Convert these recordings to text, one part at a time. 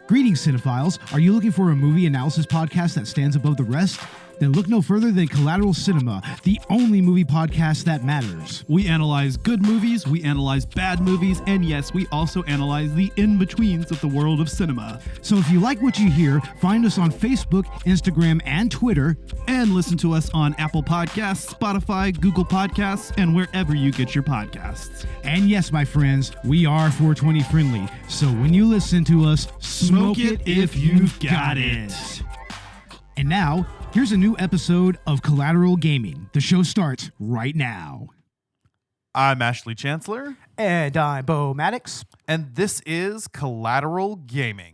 Greetings, cinephiles. Are you looking for a movie analysis podcast that stands above the rest? Then look no further than Collateral Cinema, the only movie podcast that matters. We analyze good movies, we analyze bad movies, and yes, we also analyze the in-betweens of the world of cinema. So if you like what you hear, find us on Facebook, Instagram, and Twitter. And listen to us on Apple Podcasts, Spotify, Google Podcasts, and wherever you get your podcasts. And yes, my friends, we are 420 friendly. So when you listen to us, smoke it if you've got it. And now, here's a new episode of Collateral Gaming. The show starts right now. I'm Ashley Chancellor. And I'm Bo Maddox. And this is Collateral Gaming.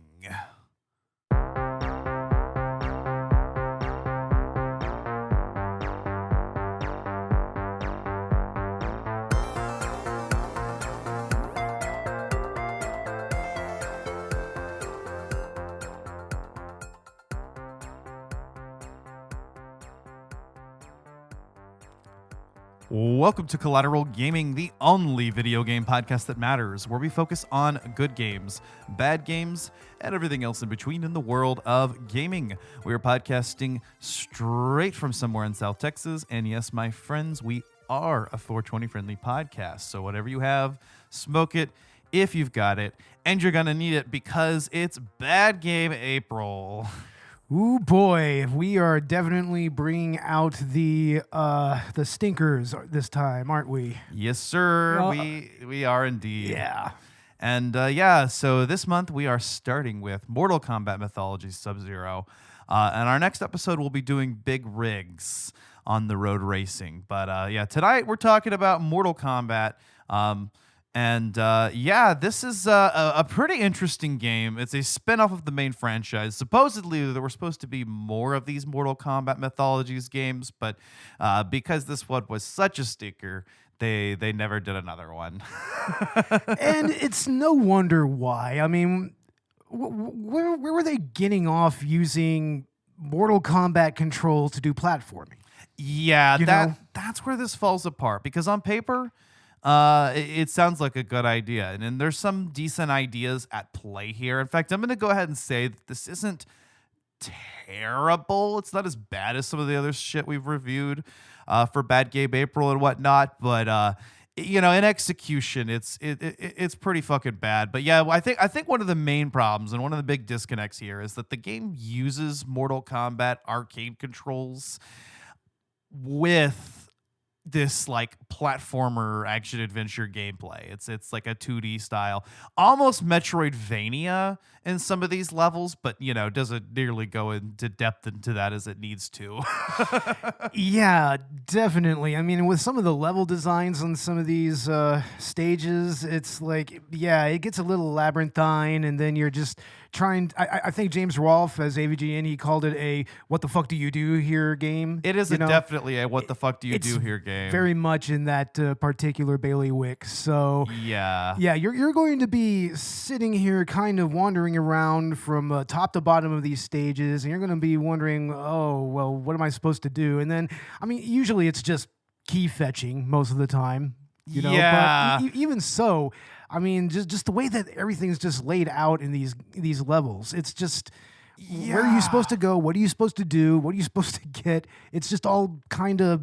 Welcome to Collateral Gaming, the only video game podcast that matters, where we focus on good games, bad games, and everything else in between in the world of gaming. We are podcasting straight from somewhere in South Texas, and yes, my friends, we are a 420 friendly podcast. So whatever you have, smoke it if you've got it, and you're gonna need it because it's Bad Game April. Ooh boy, we are definitely bringing out the stinkers this time, aren't we? Yes, sir. We are indeed. Yeah. And so this month we are starting with Mortal Kombat Mythologies Sub-Zero. And our next episode we'll be doing big rigs on the road racing. But tonight we're talking about Mortal Kombat. This is a pretty interesting game. It's a spin-off of the main franchise. Supposedly, there were supposed to be more of these Mortal Kombat Mythologies games, but because this one was such a stinker, they never did another one. And it's no wonder why. I mean, where were they getting off using Mortal Kombat controls to do platforming? Yeah, that's where this falls apart, because on paper, it sounds like a good idea, and there's some decent ideas at play here. In fact, I'm going to go ahead and say that this isn't terrible. It's not as bad as some of the other shit we've reviewed for Bad Game April and whatnot, but in execution, it's pretty fucking bad. But yeah, I think one of the main problems and one of the big disconnects here is that the game uses Mortal Kombat arcade controls with this like platformer action adventure gameplay. It's like a 2D style, almost Metroidvania in some of these levels, but doesn't nearly go into depth into that as it needs to. Yeah, definitely. I mean, with some of the level designs on some of these stages, it's like, it gets a little labyrinthine, and then you're just trying. I think James Rolfe as AVGN, he called it a "What the fuck do you do here" game. It is definitely a "What the fuck do you do here" game. Very much in that particular bailiwick. So yeah, you're going to be sitting here, kind of wandering around from top to bottom of these stages, and you're going to be wondering, oh well, what am I supposed to do? And then, I mean, usually it's just key fetching most of the time. Yeah. But even so, I mean, just the way that everything's just laid out in these levels, it's just, where are you supposed to go? What are you supposed to do? What are you supposed to get? It's just all kind of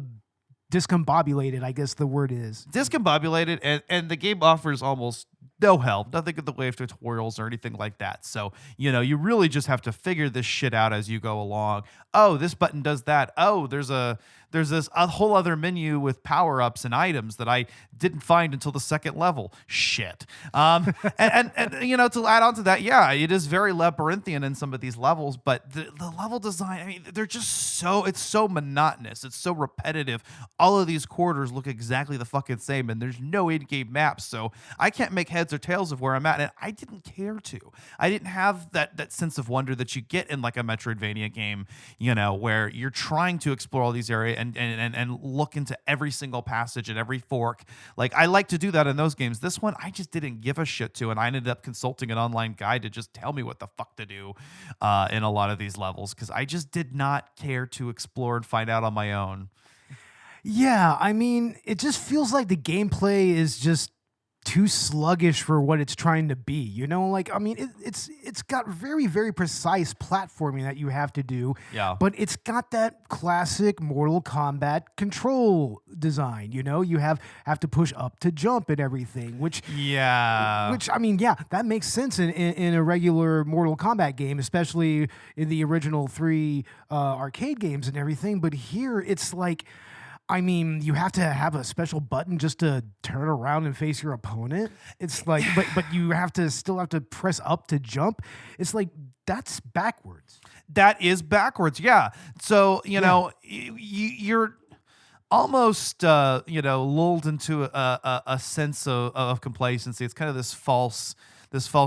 discombobulated, I guess the word is. Discombobulated, and the game offers almost no help, nothing in the way of tutorials or anything like that. So, you really just have to figure this shit out as you go along. Oh, this button does that. Oh, there's this a whole other menu with power-ups and items that I didn't find until the second level. Shit. And to add on to that, it is very labyrinthian in some of these levels, but the level design, I mean, it's so monotonous. It's so repetitive. All of these corridors look exactly the fucking same, and there's no in-game maps, so I can't make heads or tails of where I'm at, and I didn't care to. I didn't have that sense of wonder that you get in like a Metroidvania game, where you're trying to explore all these areas and look into every single passage and every fork. Like, I like to do that in those games. This one, I just didn't give a shit to, and I ended up consulting an online guide to just tell me what the fuck to do in a lot of these levels, because I just did not care to explore and find out on my own. Yeah, I mean, it just feels like the gameplay is just too sluggish for what it's trying to be. You know, like I mean, it's got very very precise platforming that you have to do. Yeah. But it's got that classic Mortal Kombat control design. You know, you have to push up to jump and everything, which I mean, yeah, that makes sense in a regular Mortal Kombat game, especially in the original 3 arcade games and everything. But here, it's like, I mean, you have to have a special button just to turn around and face your opponent. It's like, but you still have to press up to jump. It's like, that's backwards. That is backwards, yeah. So, you know, you're almost, lulled into a sense of complacency. It's kind of this false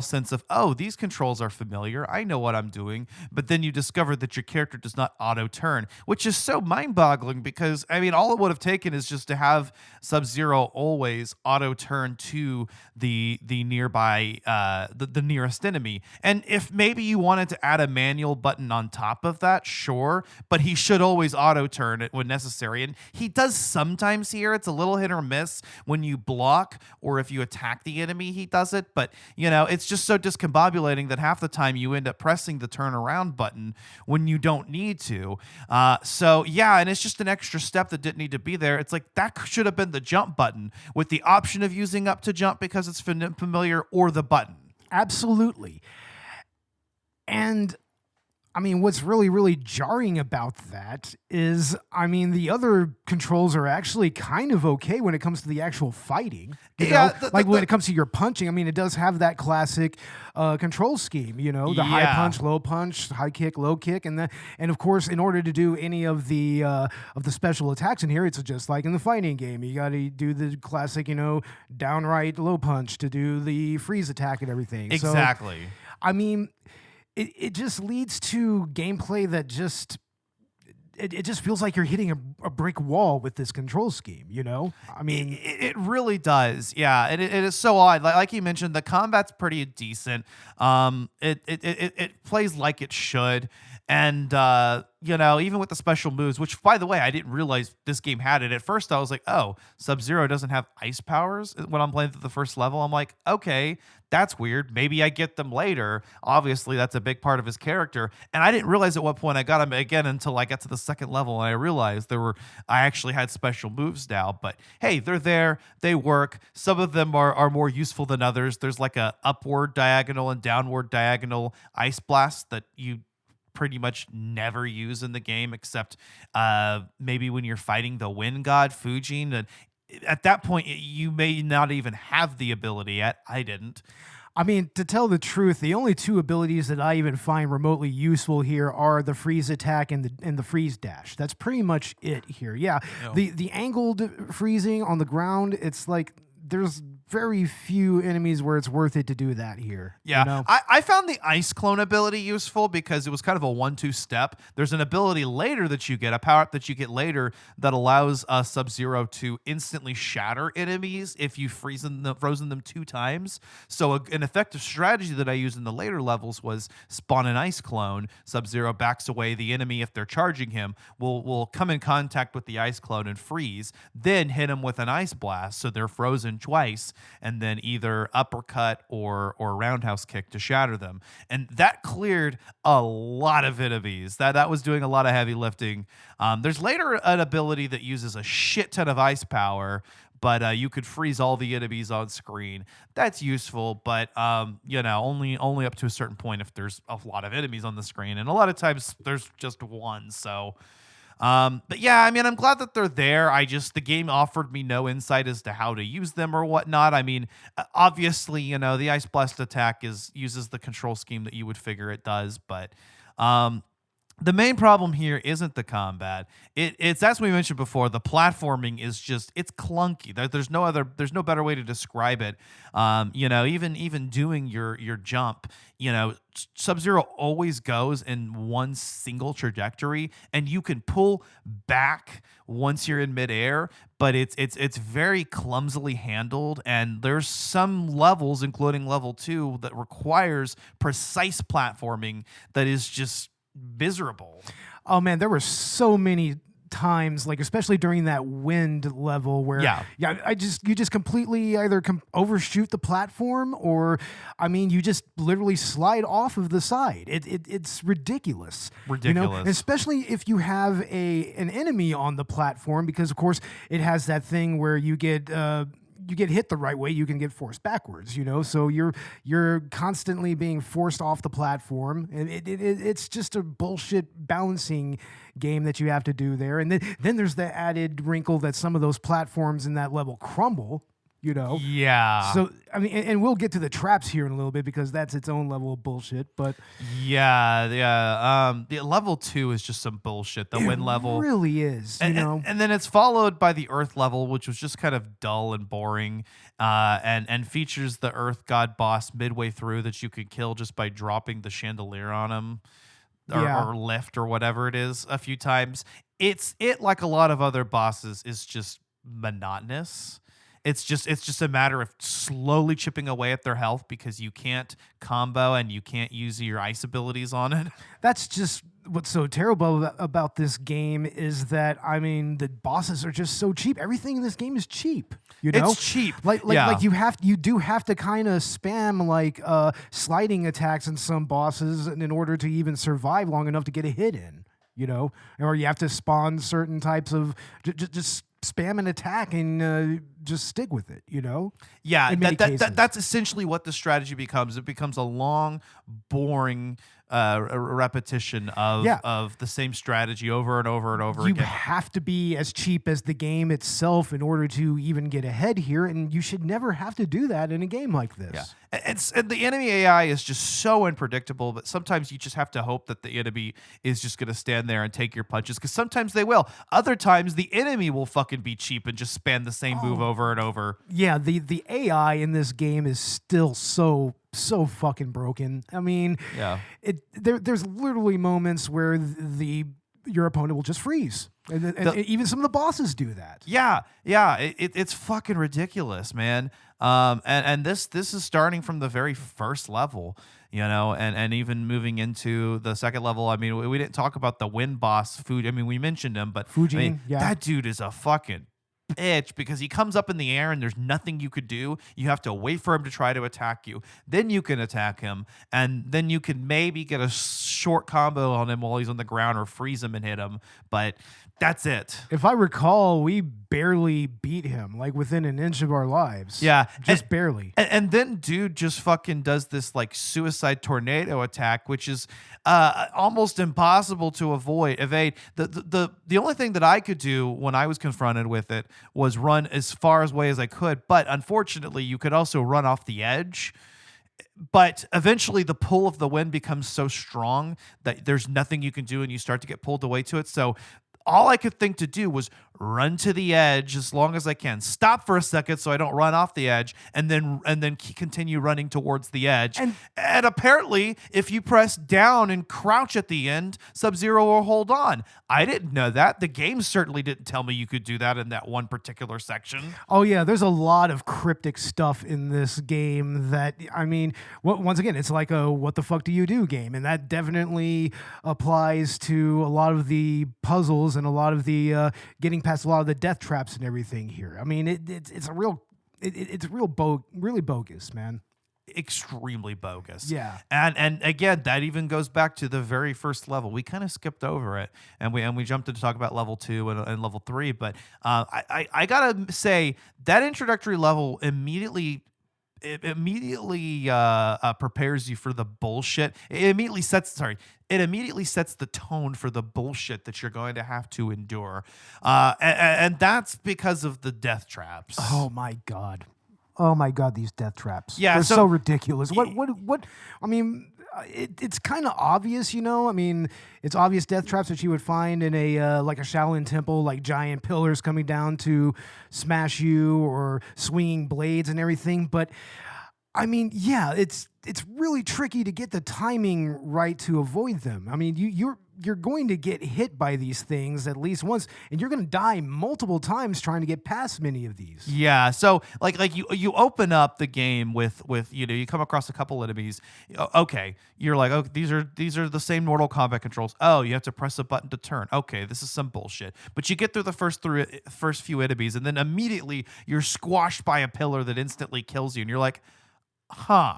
sense of, oh, these controls are familiar. I know what I'm doing. But then you discover that your character does not auto turn, which is so mind boggling because, I mean, all it would have taken is just to have Sub-Zero always auto turn to the nearby, the nearest enemy. And if maybe you wanted to add a manual button on top of that, sure, but he should always auto turn it when necessary. And he does sometimes here. It's a little hit or miss when you block or if you attack the enemy, he does it. But, it's just so discombobulating that half the time you end up pressing the turnaround button when you don't need to. And it's just an extra step that didn't need to be there. It's like that should have been the jump button with the option of using up to jump because it's familiar or the button. Absolutely. And I mean, what's really, really jarring about that is, I mean, the other controls are actually kind of okay when it comes to the actual fighting. You know? When it comes to your punching, I mean, it does have that classic control scheme, the high punch, low punch, high kick, low kick. And of course, in order to do any of the special attacks in here, it's just like in the fighting game. You got to do the classic, downright low punch to do the freeze attack and everything. Exactly. So, I mean, it just leads to gameplay that just it just feels like you're hitting a brick wall with this control scheme, I mean, it really does. Yeah. And it is so odd. Like you mentioned, the combat's pretty decent. It plays like it should. And, even with the special moves, which, by the way, I didn't realize this game had it. At first, I was like, oh, Sub-Zero doesn't have ice powers when I'm playing through the first level. I'm like, okay, that's weird. Maybe I get them later. Obviously, that's a big part of his character. And I didn't realize at what point I got him again until I got to the second level and I realized I actually had special moves now. But hey, they're there. They work. Some of them are more useful than others. There's like a upward diagonal and downward diagonal ice blast that you pretty much never use in the game except maybe when you're fighting the wind god Fujin, and at that point you may not even have the ability yet. I didn't. I mean, to tell the truth, the only 2 abilities that I even find remotely useful here are the freeze attack and the freeze dash. That's pretty much it here. Yeah, the angled freezing on the ground, it's like there's very few enemies where it's worth it to do that here. Yeah, I found the ice clone ability useful because it was kind of a 1-2 step. There's an ability later that you get, a power-up that you get later that allows Sub-Zero to instantly shatter enemies if you frozen them 2 times. So an effective strategy that I used in the later levels was spawn an ice clone. Sub-Zero backs away. The enemy, if they're charging him, will come in contact with the ice clone and freeze, then hit him with an ice blast so they're frozen twice, and then either uppercut or roundhouse kick to shatter them. And that cleared a lot of enemies. That was doing a lot of heavy lifting. There's later an ability that uses a shit ton of ice power, but you could freeze all the enemies on screen. That's useful, but only up to a certain point if there's a lot of enemies on the screen. And a lot of times there's just one, so... but yeah, I mean, I'm glad that they're there. The game offered me no insight as to how to use them or whatnot. I mean, obviously, the Ice Blast attack uses the control scheme that you would figure it does, but the main problem here isn't the combat. It's as we mentioned before, the platforming is it's clunky. There's no better way to describe it. Even doing your jump, Sub-Zero always goes in one single trajectory, and you can pull back once you're in midair, but it's very clumsily handled, and there's some levels, including level 2, that requires precise platforming that is just miserable. Oh man, there were so many times, like especially during that wind level where you just completely either overshoot the platform, or I mean you just literally slide off of the side. It's ridiculous. You know? And especially if you have an enemy on the platform, because of course it has that thing where you get hit the right way, you can get forced backwards, you know? So you're constantly being forced off the platform, and it's just a bullshit balancing game that you have to do there. And then there's the added wrinkle that some of those platforms in that level crumble, you know? Yeah. So, I mean, and we'll get to the traps here in a little bit because that's its own level of bullshit, but... The level 2 is just some bullshit. The wind level... It really is, you know? And then it's followed by the earth level, which was just kind of dull and boring, and features the earth god boss midway through that you could kill just by dropping the chandelier on him, or lift, or whatever it is, a few times. It, like a lot of other bosses, is just monotonous. It's just a matter of slowly chipping away at their health because you can't combo and you can't use your ice abilities on it. That's just what's so terrible about this game, is that, I mean, the bosses are just so cheap. Everything in this game is cheap. You know? It's cheap. Like you do have to kind of spam like sliding attacks in some bosses in order to even survive long enough to get a hit in. You know, or you have to spawn certain types of just spam an attack and just stick with it, you know? Yeah, that's essentially what the strategy becomes. It becomes a long, boring repetition of the same strategy over and over and over again. You have to be as cheap as the game itself in order to even get ahead here, and you should never have to do that in a game like this. Yeah. And the enemy AI is just so unpredictable, but sometimes you just have to hope that the enemy is just going to stand there and take your punches, because sometimes they will. Other times, the enemy will fucking be cheap and just spam the same move over and over. Yeah, the AI in this game is still so fucking broken. I mean, there's literally moments where your opponent will just freeze. And even some of the bosses do that. Yeah, it's fucking ridiculous, man. And this is starting from the very first level, you know, and even moving into the second level. I mean, we didn't talk about the wind boss, Fuji. I mean, we mentioned him, but Fuji, that dude is a fucking bitch, because he comes up in the air and there's nothing you could do. You have to wait for him to try to attack you. Then you can attack him, and then you can maybe get a short combo on him while he's on the ground, or freeze him and hit him. But that's it. If I recall, we barely beat him, like within an inch of our lives. Yeah. Just barely. And then dude just fucking does this like suicide tornado attack, which is almost impossible to evade. The only thing that I could do when I was confronted with it was run as far away as I could. But unfortunately, you could also run off the edge. But eventually the pull of the wind becomes so strong that there's nothing you can do, and you start to get pulled away to it. So all I could think to do was run to the edge as long as I can. Stop for a second so I don't run off the edge, and then continue running towards the edge. And apparently, if you press down and crouch at the end, Sub-Zero will hold on. I didn't know that. The game certainly didn't tell me you could do that in that one particular section. Oh yeah, there's a lot of cryptic stuff in this game that, I mean, once again, it's like a what the fuck do you do game, and that definitely applies to a lot of the puzzles and a lot of the getting past a lot of the death traps and everything here. I mean, it's really bogus, man. Extremely bogus. Yeah. And again, that even goes back to the very first level. We kind of skipped over it, and we jumped in to talk about level 2 and level 3. But I gotta say that introductory level immediately prepares you for the bullshit. It immediately sets the tone for the bullshit that you're going to have to endure. And that's because of the death traps. Oh my God, these death traps. Yeah, they're so ridiculous. What? I mean, it's kind of obvious, you know. I mean, it's obvious death traps that you would find in a like a Shaolin temple, like giant pillars coming down to smash you, or swinging blades and everything. But I mean, yeah, it's really tricky to get the timing right to avoid them. I mean, you're going to get hit by these things at least once, and you're going to die multiple times trying to get past many of these. Yeah, so like you open up the game with you come across a couple enemies. Okay, you're like, oh, these are the same Mortal Kombat controls. Oh, you have to press a button to turn. Okay, this is some bullshit. But you get through the first few enemies, and then immediately you're squashed by a pillar that instantly kills you, and you're like, huh,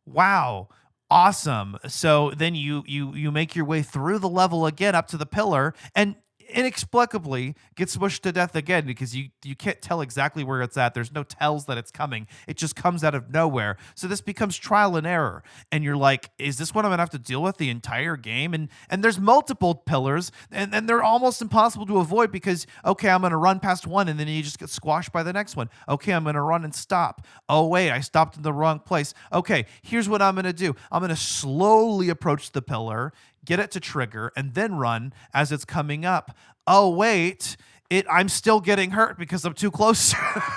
wow, awesome. So then you make your way through the level again up to the pillar, and inexplicably get smushed to death again because you can't tell exactly where it's at. There's no tells that it's coming. It just comes out of nowhere. So this becomes trial and error. And you're like, is this what I'm gonna have to deal with the entire game? And there's multiple pillars, and they're almost impossible to avoid because, okay, I'm gonna run past one and then you just get squashed by the next one. Okay, I'm gonna run and stop. Oh wait, I stopped in the wrong place. Okay, here's what I'm gonna do. I'm gonna slowly approach the pillar, get it to trigger, and then run as it's coming up. Oh, wait, I'm still getting hurt because I'm too close.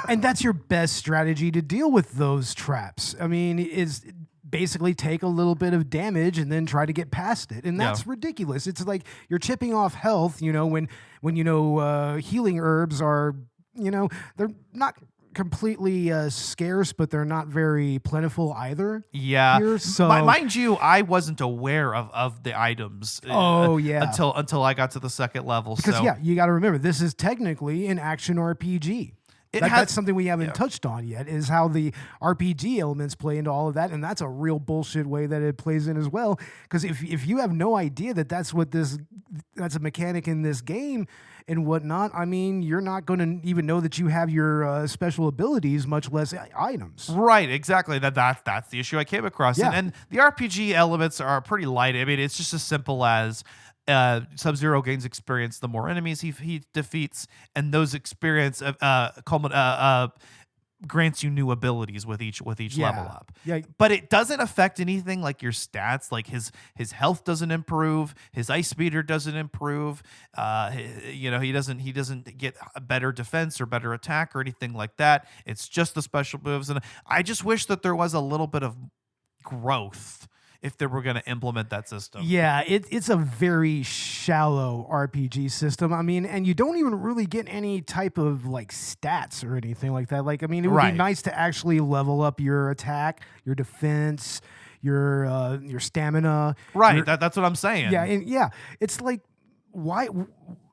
And that's your best strategy to deal with those traps. I mean, is basically take a little bit of damage and then try to get past it. And that's ridiculous. It's like you're chipping off health, when healing herbs are, they're not completely scarce, but they're not very plentiful either. Yeah. Here, so mind you, I wasn't aware of the items. Until I got to the second level. Because you got to remember, this is technically an action RPG. That's something we haven't touched on yet, is how the RPG elements play into all of that, and that's a real bullshit way that it plays in as well. Because if you have no idea that's a mechanic in this game and whatnot, I mean, you're not going to even know that you have your special abilities, much less items. Right, exactly. That's the issue I came across. Yeah. And the RPG elements are pretty light. I mean, it's just as simple as Sub-Zero gains experience the more enemies he defeats, and those experience grants you new abilities with each level up. Yeah. But it doesn't affect anything like your stats. Like his health doesn't improve, his ice meter doesn't improve. He doesn't get a better defense or better attack or anything like that. It's just the special moves, and I just wish that there was a little bit of growth if they were going to implement that system. Yeah, it's a very shallow RPG system. I mean, and you don't even really get any type of like stats or anything like that. Like, I mean, it would be nice to actually level up your attack, your defense, your stamina. Right, that's what I'm saying. Yeah, it's like, why?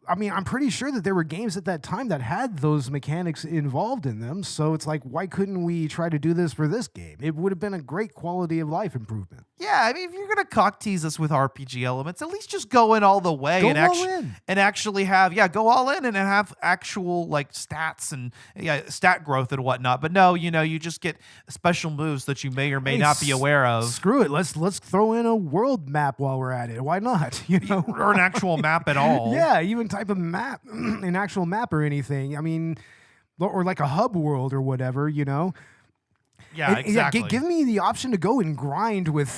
I mean, I'm pretty sure that there were games at that time that had those mechanics involved in them. So it's like, why couldn't we try to do this for this game? It would have been a great quality of life improvement. Yeah, I mean, if you're gonna cock tease us with RPG elements, at least just go in all the way and actually have go all in and have actual like stats and stat growth and whatnot. But no, you just get special moves that you may or may not be aware of. Screw it, let's throw in a world map while we're at it. Why not? Or an actual map at all. Yeah, even type of map, an actual map or anything. I mean, or like a hub world or whatever. Yeah, exactly. Give me the option to go and grind with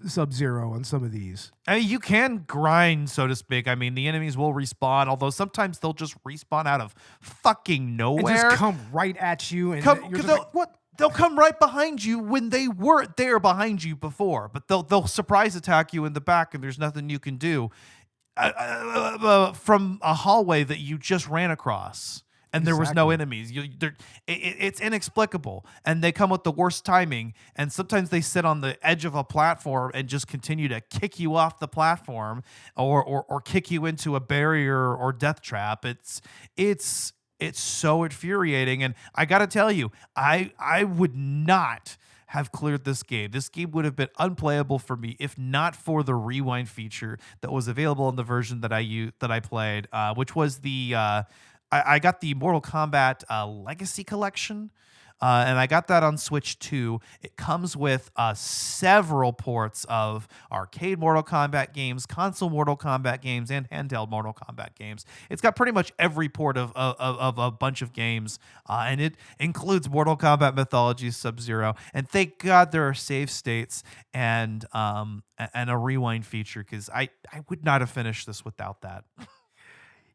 Sub-Zero on some of these. I mean, you can grind, so to speak. I mean, the enemies will respawn, although sometimes they'll just respawn out of fucking nowhere. And just come right at you. And you're just like, what? They'll come right behind you when they weren't there behind you before, but they'll surprise attack you in the back, and there's nothing you can do from a hallway that you just ran across. And there was no enemies. It's inexplicable. And they come with the worst timing. And sometimes they sit on the edge of a platform and just continue to kick you off the platform or kick you into a barrier or death trap. It's so infuriating. And I got to tell you, I would not have cleared this game. This game would have been unplayable for me if not for the rewind feature that was available in the version that I played, which was the... I got the Mortal Kombat Legacy Collection, and I got that on Switch 2. It comes with several ports of arcade Mortal Kombat games, console Mortal Kombat games, and handheld Mortal Kombat games. It's got pretty much every port of a bunch of games, and it includes Mortal Kombat Mythologies Sub-Zero. And thank God there are save states and a rewind feature, because I would not have finished this without that.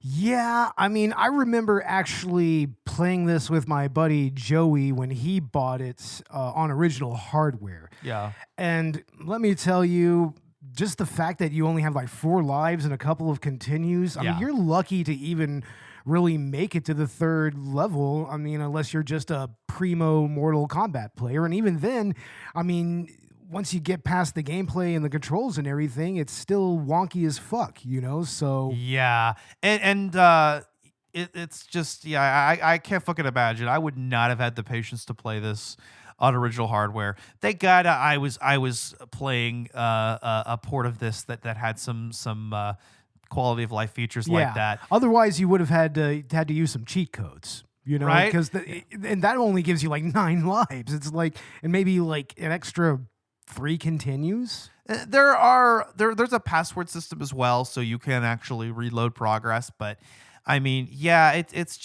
Yeah, I mean, I remember actually playing this with my buddy Joey when he bought it on original hardware. Yeah. And let me tell you, just the fact that you only have like 4 lives and a couple of continues, I mean, Yeah. you're lucky to even really make it to the 3rd level. I mean, unless you're just a primo Mortal Kombat player. And even then, I mean, once you get past the gameplay and the controls and everything, it's still wonky as fuck, you know? So Yeah, and it's just I can't fucking imagine. I would not have had the patience to play this on original hardware. Thank God I was playing a port of this that had some quality of life features like that. Otherwise, you would have had to use some cheat codes. You know, Right? because and that only gives you like 9 lives. It's like, and maybe like an extra 3 continues. There's a password system as well, so you can actually reload progress. But I mean, yeah, it's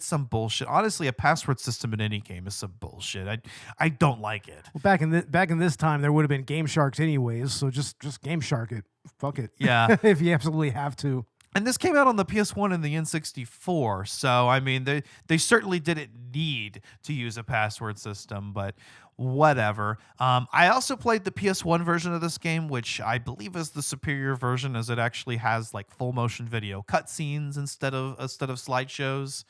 some bullshit. Honestly, a password system in any game is some bullshit. I don't like it. Well, back in this time, there would have been Game Sharks anyways. So just Game Shark it. Fuck it. Yeah. If you absolutely have to. And this came out on the PS1 and the N64, so I mean, they certainly didn't need to use a password system, but whatever. I also played the PS1 version of this game, which I believe is the superior version, as it actually has like full motion video cutscenes instead of slideshows.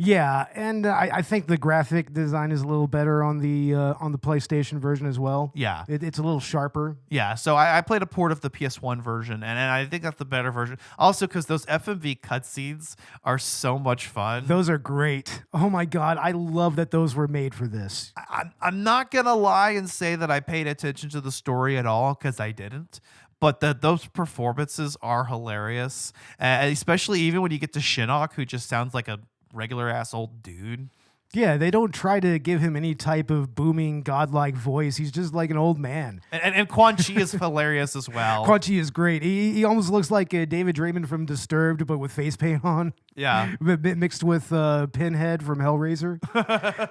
Yeah, and I think the graphic design is a little better on the PlayStation version as well. Yeah. It's a little sharper. Yeah, so I played a port of the PS1 version, and I think that's the better version. Also, because those FMV cutscenes are so much fun. Those are great. Oh my god, I love that those were made for this. I'm not gonna lie and say that I paid attention to the story at all, because I didn't. But those performances are hilarious, especially even when you get to Shinnok, who just sounds like a regular ass old dude. Yeah, they don't try to give him any type of booming godlike voice. He's just like an old man. And Quan Chi is hilarious as well. Quan Chi is great. He almost looks like David Draymond from Disturbed, but with face paint on. Yeah. Mixed with Pinhead from Hellraiser.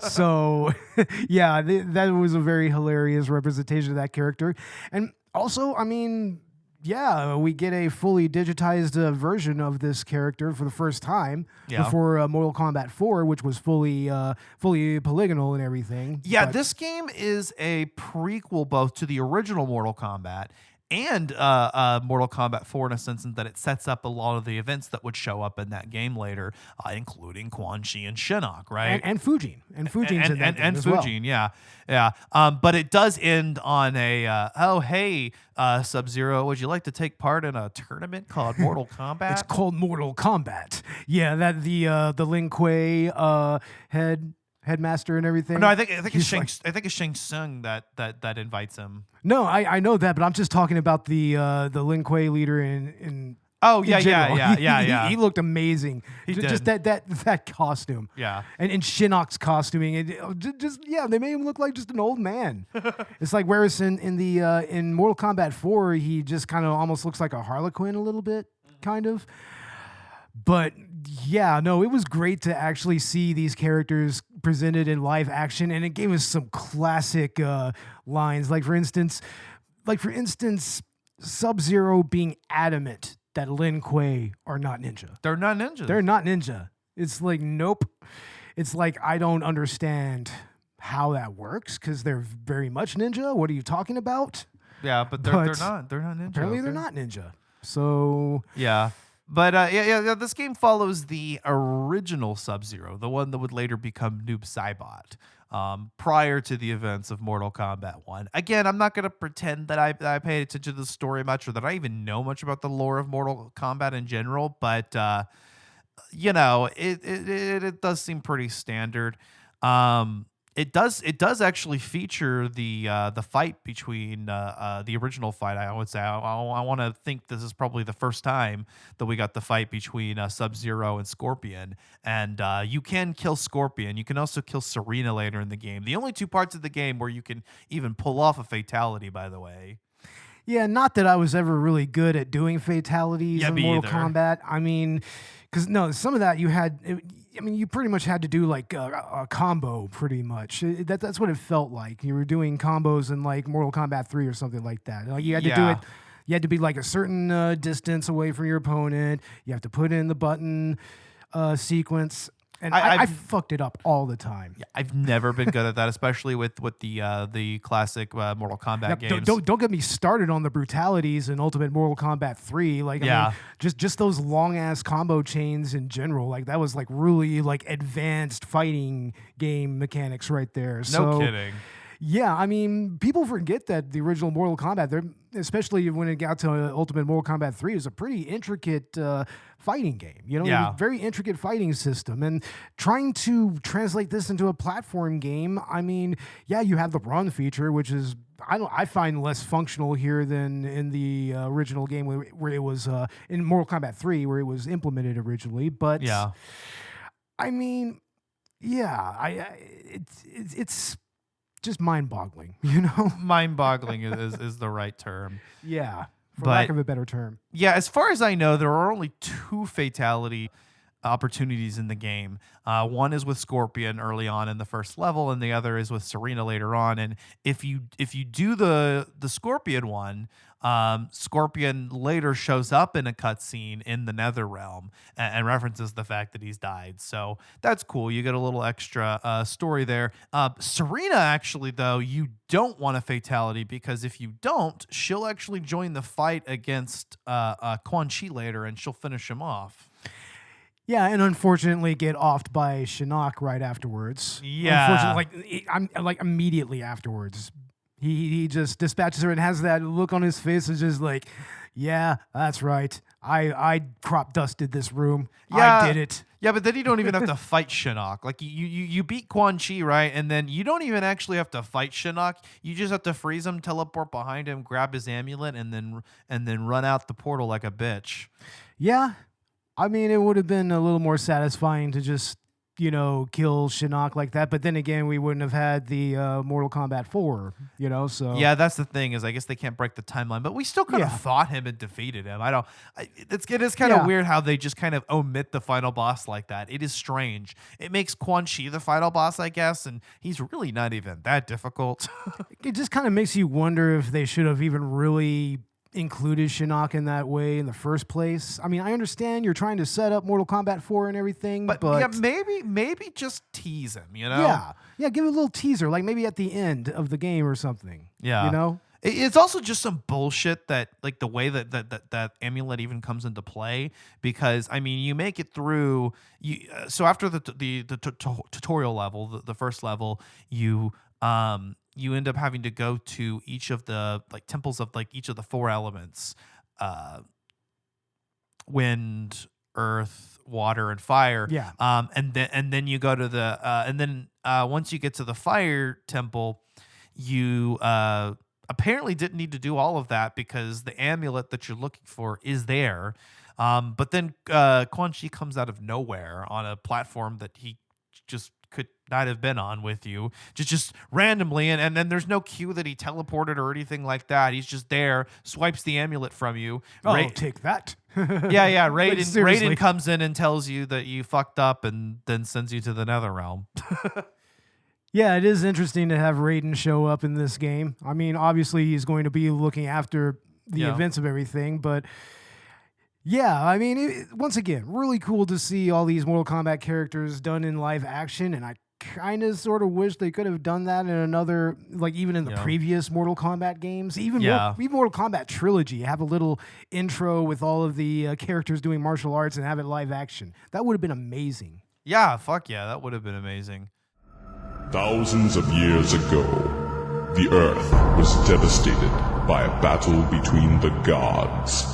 So, yeah, that was a very hilarious representation of that character. And also, I mean, yeah, we get a fully digitized version of this character for the first time before Mortal Kombat 4, which was fully polygonal and everything. Yeah, But this game is a prequel both to the original Mortal Kombat and Mortal Kombat 4 in a sense, in that it sets up a lot of the events that would show up in that game later, including Quan Chi and Shinnok, right? and Fujin. And Fujin's in that game as well. Fujin, yeah. But it does end on a, oh, hey, Sub-Zero, would you like to take part in a tournament called Mortal Kombat? It's called Mortal Kombat. Yeah, that the Lin Kuei headmaster and everything. No, I think it's He's it's Shang Tsung that invites him. No, I know that, but I'm just talking about the Lin Kuei leader in Oh in yeah, general. yeah. He looked amazing. He Just did. that costume. Yeah. And Shinnok's costuming, they made him look like just an old man. It's like, whereas in Mortal Kombat 4, he just kind of almost looks like a Harlequin a little bit, kind of. But yeah, no, it was great to actually see these characters presented in live action, and it gave us some classic lines. Like for instance, Sub-Zero being adamant that Lin Kuei are not ninja. They're not ninjas. They're not ninja. It's like, nope. It's like, I don't understand how that works, because they're very much ninja. What are you talking about? Yeah, but they're not. They're not ninja. Apparently, they're okay? not ninja. So Yeah. But yeah, this game follows the original Sub-Zero, the one that would later become Noob Saibot, prior to the events of Mortal Kombat 1. Again, I'm not going to pretend that I paid attention to the story much, or that I even know much about the lore of Mortal Kombat in general, but, you know, it does seem pretty standard. It does actually feature the fight between the original fight. I would say I want to think this is probably the first time that we got the fight between Sub-Zero and Scorpion. And you can kill Scorpion. You can also kill Serena later in the game. The only 2 parts of the game where you can even pull off a fatality, by the way. yeah, not that I was ever really good at doing fatalities in me Mortal either. Kombat. I mean, because no, some of that you pretty much had to do like a combo, pretty much. That's what it felt like. You were doing combos in like Mortal Kombat 3 or something like that. Like you had to do Yeah. it. You had to be like a certain distance away from your opponent. You have to put in the button sequence. And I fucked it up all the time. Yeah, I've never been good at that, especially with the classic Mortal Kombat games. Don't get me started on the brutalities in Ultimate Mortal Kombat 3. Like, I mean, just those long ass combo chains in general. Like, that was like really like advanced fighting game mechanics right there. No kidding. Yeah, I mean, people forget that the original Mortal Kombat, especially when it got to Ultimate Mortal Kombat 3, is a pretty intricate fighting game. You know, very intricate fighting system. And trying to translate this into a platform game, I mean, yeah, you have the run feature, which is I find less functional here than in the original game where it was in Mortal Kombat 3 where it was implemented originally. But yeah, I mean, yeah, it's just mind-boggling, you know? Mind-boggling is the right term. Yeah, for lack of a better term. Yeah, as far as I know, there are only 2 fatality opportunities in the game. One is with Scorpion early on in the first level, and the other is with Serena later on. And if you do the Scorpion one, Scorpion later shows up in a cutscene in the Nether Realm and references the fact that he's died. So that's cool. You get a little extra story there. Serena, actually, though, you don't want a fatality because if you don't, she'll actually join the fight against Quan Chi later, and she'll finish him off. Yeah, and unfortunately get offed by Shinnok right afterwards. Yeah. Unfortunately, I'm like immediately afterwards. He just dispatches her and has that look on his face. It's just like, yeah, that's right. I crop dusted this room. Yeah. I did it. Yeah, but then you don't even have to fight Shinnok. Like you beat Quan Chi, right? And then you don't even actually have to fight Shinnok. You just have to freeze him, teleport behind him, grab his amulet, and then run out the portal like a bitch. Yeah. I mean, it would have been a little more satisfying to just, you know, kill Shinnok like that. But then again, we wouldn't have had the Mortal Kombat 4, you know, so. Yeah, that's the thing is I guess they can't break the timeline. But we still could have fought him and defeated him. It is kind of weird how they just kind of omit the final boss like that. It is strange. It makes Quan Chi the final boss, I guess, and he's really not even that difficult. It just kind of makes you wonder if they should have even really included Shinnok in that way in the first place. I mean, I understand you're trying to set up Mortal Kombat 4 and everything, but yeah, maybe just tease him, you know? Yeah, give it a little teaser, like maybe at the end of the game or something. Yeah. You know? It's also just some bullshit that, like, the way that amulet even comes into play, because I mean, you make it through. So after the tutorial level, the first level, you end up having to go to each of the like temples of like each of the 4 elements, wind, earth, water, and fire. Yeah. And then you go to the once you get to the fire temple, you apparently didn't need to do all of that because the amulet that you're looking for is there. But then Quan Chi comes out of nowhere on a platform that he just could not have been on with you, just randomly, and then there's no cue that he teleported or anything like that. He's just there, swipes the amulet from you. Oh, take that. Yeah. Raiden, Like, Raiden comes in and tells you that you fucked up and then sends you to the Nether Realm. Yeah, it is interesting to have Raiden show up in this game. I mean, obviously he's going to be looking after the events of everything, but yeah, I mean, once again, really cool to see all these Mortal Kombat characters done in live action, and I kind of sort of wish they could have done that in another, like even in the previous Mortal Kombat games. Even Mortal Kombat Trilogy, have a little intro with all of the characters doing martial arts and have it live action. That would have been amazing. Yeah, fuck yeah, that would have been amazing. Thousands of years ago, the Earth was devastated by a battle between the gods.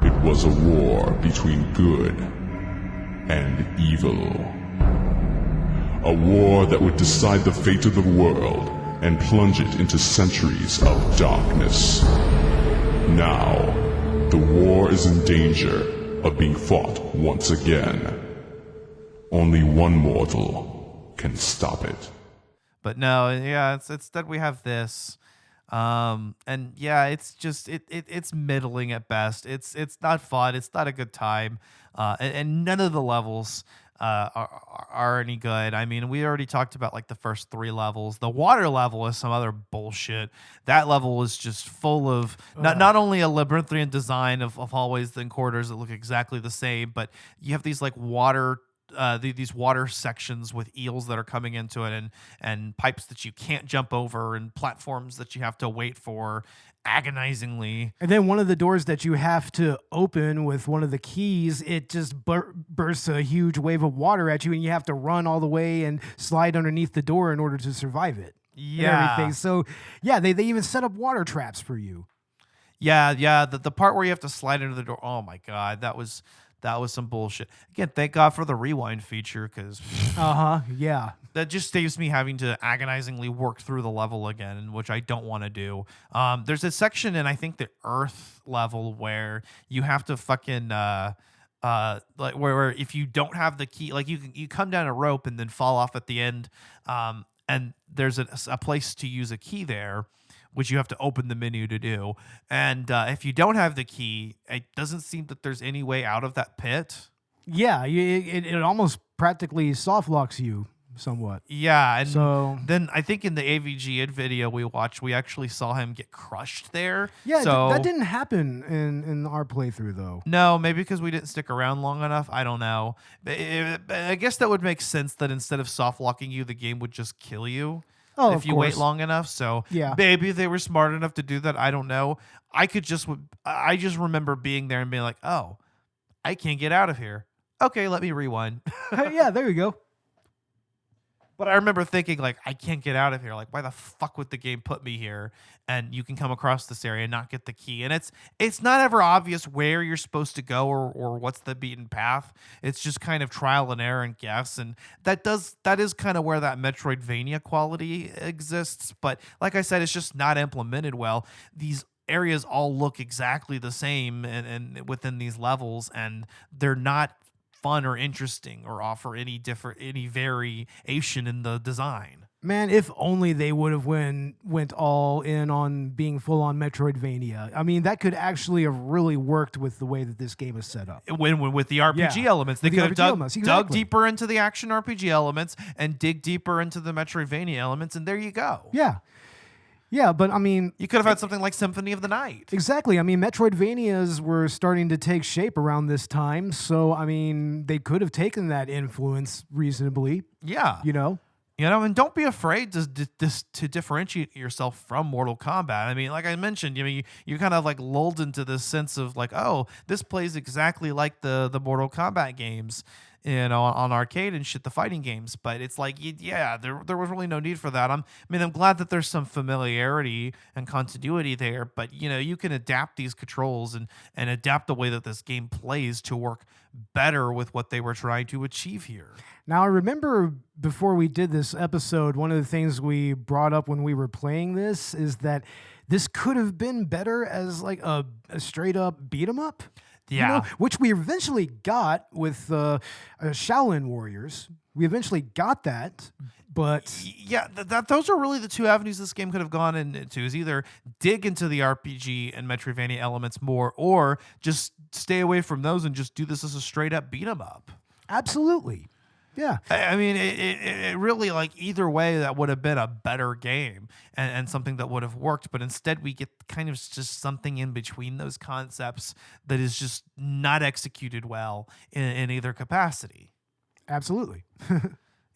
It was a war between good and evil. A war that would decide the fate of the world and plunge it into centuries of darkness. Now, the war is in danger of being fought once again. Only one mortal can stop it. But no, yeah, it's that we have this. And yeah, it's just it's middling at best. It's not fun. It's not a good time. And none of the levels are any good. I mean, we already talked about like the first 3 levels. The water level is some other bullshit. That level is just full of not only a labyrinthian design of hallways and corridors that look exactly the same, but you have these like water these water sections with eels that are coming into it, and pipes that you can't jump over, and platforms that you have to wait for agonizingly. And then one of the doors that you have to open with one of the keys, it just bursts a huge wave of water at you, and you have to run all the way and slide underneath the door in order to survive it. Yeah. And everything. So yeah, they even set up water traps for you. Yeah. The part where you have to slide into the door. Oh my God, that was some bullshit. Again, thank God for the rewind feature, because Yeah. that just saves me having to agonizingly work through the level again, which I don't want to do. There's a section in, I think, the Earth level where you have to fucking like where if you don't have the key, like you come down a rope and then fall off at the end, and there's a place to use a key there, which you have to open the menu to do. And if you don't have the key, it doesn't seem that there's any way out of that pit. Yeah, it almost practically soft locks you somewhat. Yeah, and So then I think in the AVGN video we watched, we actually saw him get crushed there. yeah, so that didn't happen in our playthrough though. No, maybe because we didn't stick around long enough. I don't know. I guess that would make sense that instead of soft locking you, the game would just kill you. Oh, if of you course. wait long enough. So Yeah. maybe they were smart enough to do that. I don't know. I just remember being there and being like, oh, I can't get out of here. Okay, let me rewind. Yeah, there you go. But I remember thinking, like, I can't get out of here. Like, why the fuck would the game put me here? And you can come across this area and not get the key. And it's not ever obvious where you're supposed to go or what's the beaten path. It's just kind of trial and error and guess. And that is kind of where that Metroidvania quality exists. But like I said, it's just not implemented well. These areas all look exactly the same and within these levels, and they're not fun or interesting or offer any variation in the design. Man, if only they would have went all in on being full on Metroidvania. I mean, that could actually have really worked with the way that this game is set up. When with the RPG Yeah, elements, they with the could have RPG elements, dug exactly. deeper into the action RPG elements and dig deeper into the Metroidvania elements, and there you go. Yeah, but I mean, You could have had something like Symphony of the Night. exactly. I mean, Metroidvanias were starting to take shape around this time, so I mean, they could have taken that influence reasonably, Yeah. you know? And don't be afraid to differentiate yourself from Mortal Kombat. I mean, like I mentioned, you're kind of like lulled into this sense of like, oh, this plays exactly like the Mortal Kombat games, on arcade and shit, the fighting games. But it's like, yeah, there was really no need for that. I'm glad that there's some familiarity and continuity there, but you can adapt these controls and adapt the way that this game plays to work better with what they were trying to achieve here. Now, I remember before we did this episode, one of the things we brought up when we were playing this is that this could have been better as like a straight up beat 'em up. Yeah. Which we eventually got with Shaolin Warriors. We eventually got that, but Yeah, those are really the two avenues this game could have gone into, is either dig into the RPG and Metroidvania elements more, or just stay away from those and just do this as a straight up beat 'em up. absolutely. Yeah. I mean, it really, like, either way, that would have been a better game and something that would have worked. But instead, we get kind of just something in between those concepts that is just not executed well in either capacity. Absolutely.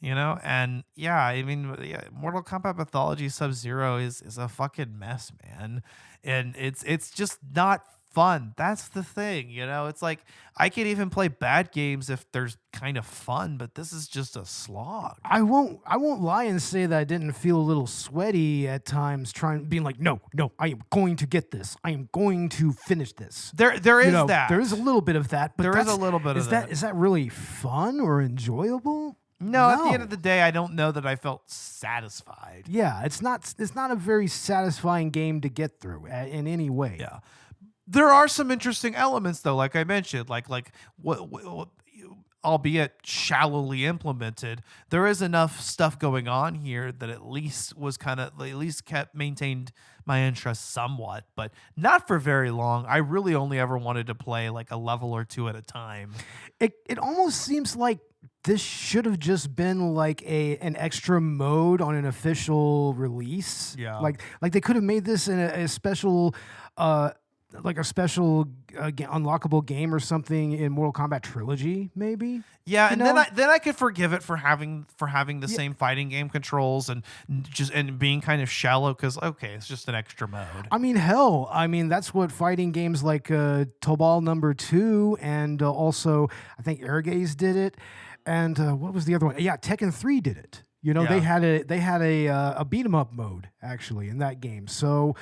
And yeah, I mean, Mortal Kombat Mythologies Sub-Zero is a fucking mess, man. And it's just not fun. That's the thing, it's like I can even play bad games if there's kind of fun, but this is just a slog. I won't lie and say that I didn't feel a little sweaty at times being like, no, I am going to get this. I am going to finish this. There is that. There is a little bit of that, but There is a little bit of that. Is that really fun or enjoyable? No, at the end of the day, I don't know that I felt satisfied. Yeah, it's not a very satisfying game to get through in any way. Yeah. There are some interesting elements, though, like I mentioned, like what albeit shallowly implemented, there is enough stuff going on here that at least maintained my interest somewhat, but not for very long. I really only ever wanted to play like a level or two at a time. It almost seems like this should have just been like an extra mode on an official release. Yeah. Like they could have made this in a special like a special unlockable game or something in Mortal Kombat Trilogy, maybe. Yeah, You and know? then I could forgive it for having the same fighting game controls and being kind of shallow because okay, it's just an extra mode. I mean, hell, that's what fighting games like Tobal number 2 and also I think Airgaze did it, and what was the other one? Yeah, Tekken 3 did it. You know, Yeah. they had a beat 'em up mode actually in that game. So,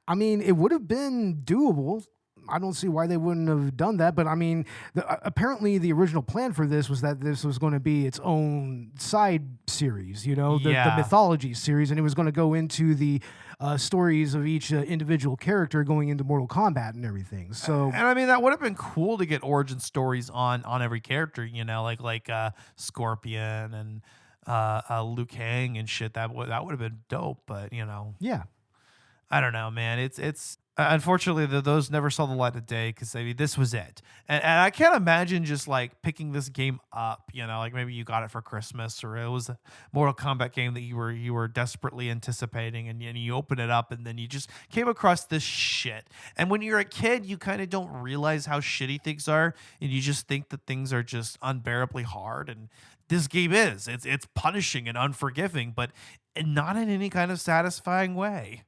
I mean, it would have been doable. I don't see why they wouldn't have done that. But I mean, apparently the original plan for this was that this was going to be its own side series, you know, the Yeah. Mythologies series, and it was going to go into the stories of each individual character going into Mortal Kombat and everything. So, And I mean, that would have been cool to get origin stories on every character, you know, like Scorpion and Liu Kang and shit. That would have been dope. But you know, yeah. I don't know, man. It's unfortunately those never saw the light of day because I mean this was it, and I can't imagine just like picking this game up. You know, like maybe you got it for Christmas or it was a Mortal Kombat game that you were desperately anticipating, and you open it up and then you just came across this shit. And when you're a kid, you kind of don't realize how shitty things are, and you just think that things are just unbearably hard. And this game is it's punishing and unforgiving, but not in any kind of satisfying way.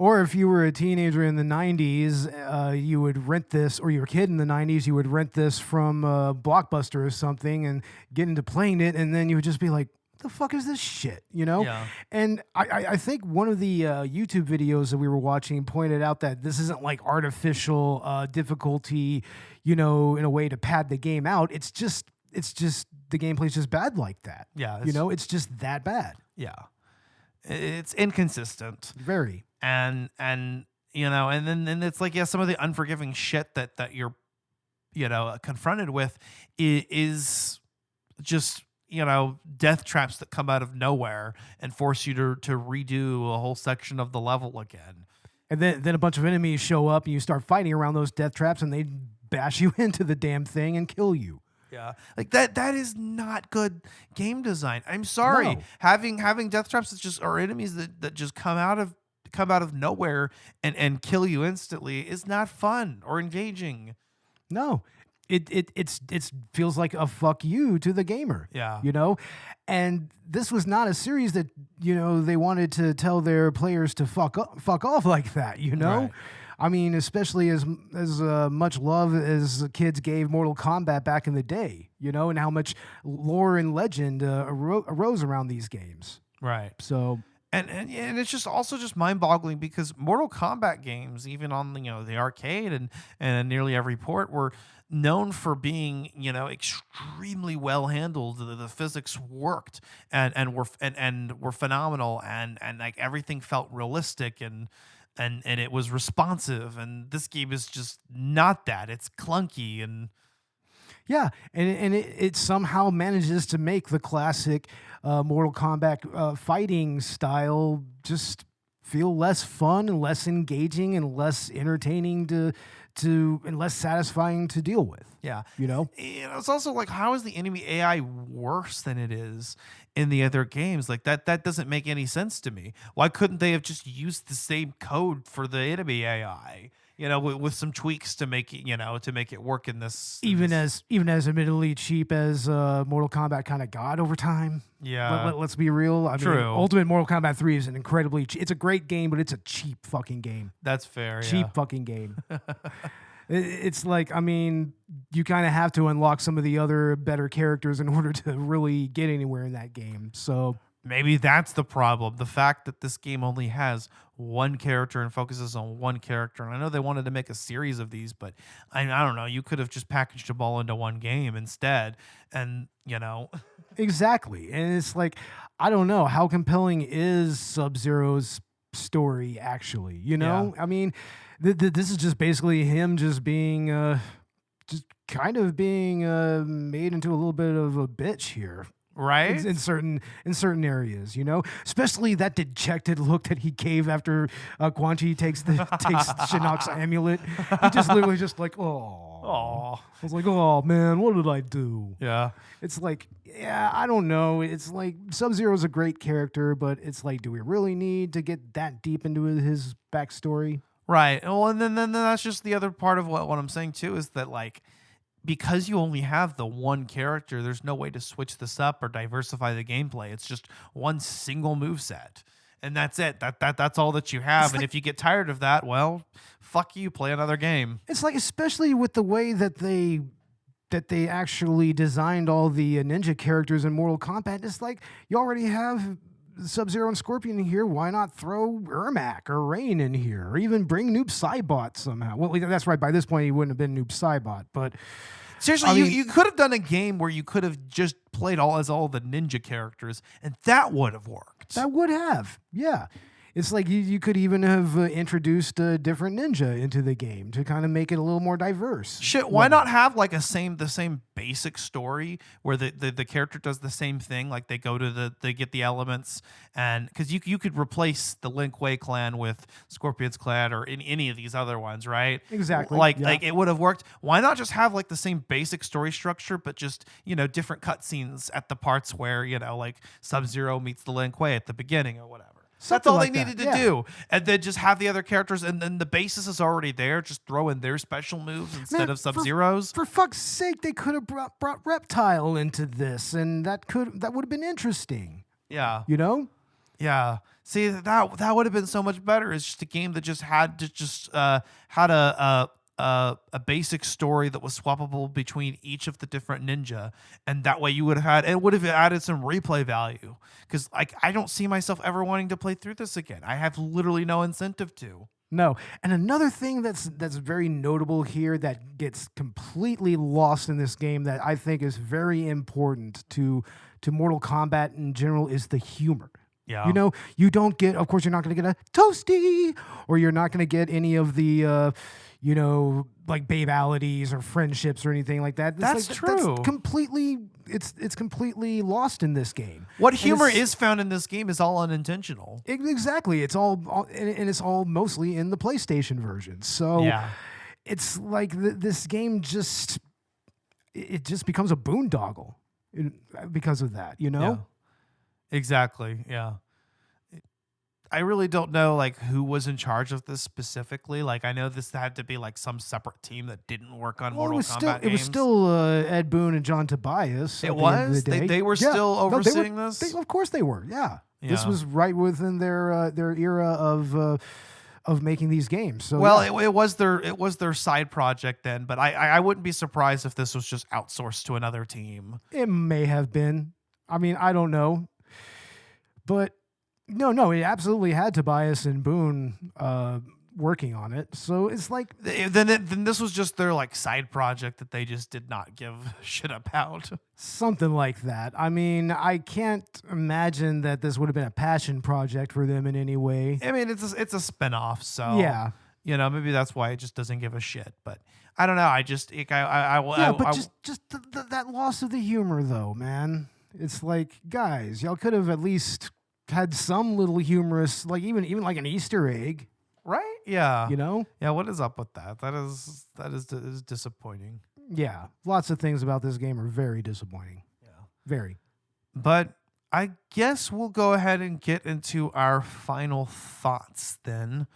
Or if you were a teenager in the 90s, you would rent this, or you were a kid in the 90s, you would rent this from Blockbuster or something and get into playing it, and then you would just be like, what the fuck is this shit, you know? Yeah. And I think one of the YouTube videos that we were watching pointed out that this isn't like artificial difficulty, you know, in a way to pad the game out. It's just the gameplay's just bad like that. Yeah, You know, it's just that bad. Yeah. It's inconsistent. Very. And you know, and then it's like, yeah, some of the unforgiving shit that you're, you know, confronted with is just, you know, death traps that come out of nowhere and force you to redo a whole section of the level again. And then a bunch of enemies show up and you start fighting around those death traps and they bash you into the damn thing and kill you. Yeah, like that is not good game design. I'm sorry, No. having death traps that just or enemies that just come out of nowhere and kill you instantly is not fun or engaging. No. It feels like a fuck you to the gamer. Yeah. You know? And this was not a series that, you know, they wanted to tell their players to fuck off like that, you know? Right. I mean, especially as much love as the kids gave Mortal Kombat back in the day, you know, and how much lore and legend arose around these games. Right. So, And it's just also just mind-boggling because Mortal Kombat games, even on the arcade and nearly every port, were known for being extremely well handled. The physics worked and were phenomenal and like everything felt realistic and it was responsive. And this game is just not that. It's clunky and. yeah, and it somehow manages to make the classic Mortal Kombat fighting style just feel less fun and less engaging and less entertaining to and less satisfying to deal with. Yeah. You know? It's also like, how is the enemy AI worse than it is in the other games? Like that doesn't make any sense to me. Why couldn't they have just used the same code for the enemy AI? With some tweaks to make it work in this. Even as admittedly cheap as Mortal Kombat kind of got over time. Yeah. Let's be real. I mean, True. Ultimate Mortal Kombat 3 is an incredibly it's a great game, but it's a cheap fucking game. That's fair. Cheap Yeah. fucking game. It's like, I mean, you kind of have to unlock some of the other better characters in order to really get anywhere in that game. So Maybe that's the problem. The fact that this game only has one character and focuses on one character. And I know they wanted to make a series of these, but I don't know. You could have just packaged them all into one game instead. And, exactly. And it's like, I don't know, how compelling is Sub-Zero's story actually? Yeah. I mean, this is just basically him just being, just kind of being made into a little bit of a bitch here. right? In certain areas, especially that dejected look that he gave after Quan Chi takes Shinnok's amulet. He just literally just like, oh, Oh, I was like, oh man, what did I do? yeah. It's like, yeah, I don't know. It's like Sub-Zero's a great character, but it's like, do we really need to get that deep into his backstory? Right. Well, and then that's just the other part of what I'm saying too is that like because you only have the one character, there's no way to switch this up or diversify the gameplay. It's just one single moveset. And that's it. That's all that you have. And if you get tired of that, well, fuck you, play another game. It's like, especially with the way that they actually designed all the ninja characters in Mortal Kombat. It's like, you already have Sub-Zero and Scorpion in here. Why not throw Ermac or Rain in here, or even bring Noob Saibot somehow? Well, that's right. By this point, he wouldn't have been Noob Saibot, but seriously, you could have done a game where you could have just played all the ninja characters, and that would have worked. That would have, yeah. It's like you could even have introduced a different ninja into the game to kind of make it a little more diverse. Shit, why not have like the same basic story where the character does the same thing? Like they go to they get the elements, and because you could replace the Lin Kuei clan with Scorpion's clan or in any of these other ones, right? Exactly. Like yeah. it would have worked. Why not just have like the same basic story structure, but just different cutscenes at the parts where like Sub-Zero meets the Lin Kuei at the beginning or whatever. That's all they needed to do. And then just have the other characters, and then the basis is already there. Just throw in their special moves instead of Sub-Zero's. For fuck's sake, they could have brought Reptile into this, and that would have been interesting. Yeah. Yeah. See, that would have been so much better. It's just a game that just had a basic story that was swappable between each of the different ninja, and that way you would have added some replay value, because like I don't see myself ever wanting to play through this again. I have literally no incentive to. No. And another thing that's very notable here that gets completely lost in this game that I think is very important to Mortal Kombat in general is the humor. Yeah. You don't get, of course, you're not going to get a toasty, or you're not going to get any of the like babalities or friendships or anything like that. That's true. That's completely, it's completely lost in this game. What humor is found in this game is all unintentional. Exactly. It's all and it's all mostly in the PlayStation version. So yeah. It's like this game just becomes a boondoggle because of that, Yeah. Exactly. Yeah. I really don't know like who was in charge of this specifically. Like I know this had to be like some separate team that didn't work on Mortal Kombat games. It was still Ed Boon and John Tobias. It was? They were still overseeing this? Of course they were. Yeah. This Yeah. was right within their era of making these games. So well, it was their side project then, but I wouldn't be surprised if this was just outsourced to another team. it may have been. I mean, I don't know. But no, it absolutely had Tobias and Boone working on it. So it's like then this was just their like side project that they just did not give a shit about. something like that. I mean, I can't imagine that this would have been a passion project for them in any way. I mean, it's a spinoff, so Yeah. Maybe that's why it just doesn't give a shit. But I don't know. I just That loss of the humor, though, man. It's like, guys, y'all could have at least had some little humorous, like even like an Easter egg, right? Yeah. Yeah, what is up with that? That is disappointing. Yeah, lots of things about this game are very disappointing. Yeah. Very. But I guess we'll go ahead and get into our final thoughts then.